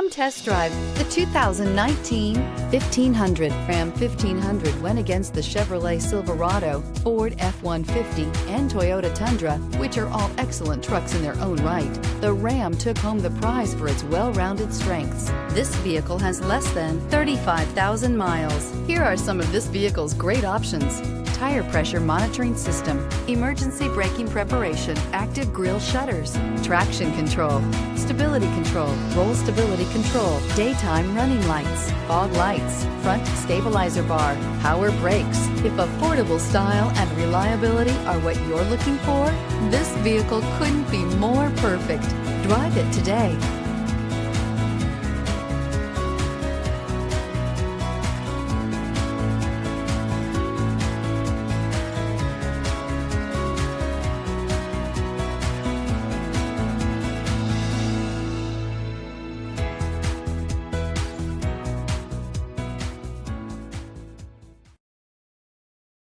Come test drive the 2019 1500. Ram 1500 went against the Chevrolet Silverado, Ford F-150, and Toyota Tundra, which are all excellent trucks in their own right. The Ram took home the prize for its well-rounded strengths. This vehicle has less than 35,000 miles. Here are some of this vehicle's great options: tire pressure monitoring system, emergency braking preparation, active grille shutters, traction control, stability control, roll stability control, daytime running lights, fog lights, front stabilizer bar, power brakes. If affordable style and reliability are what you're looking for, this vehicle couldn't be more perfect. Drive it today.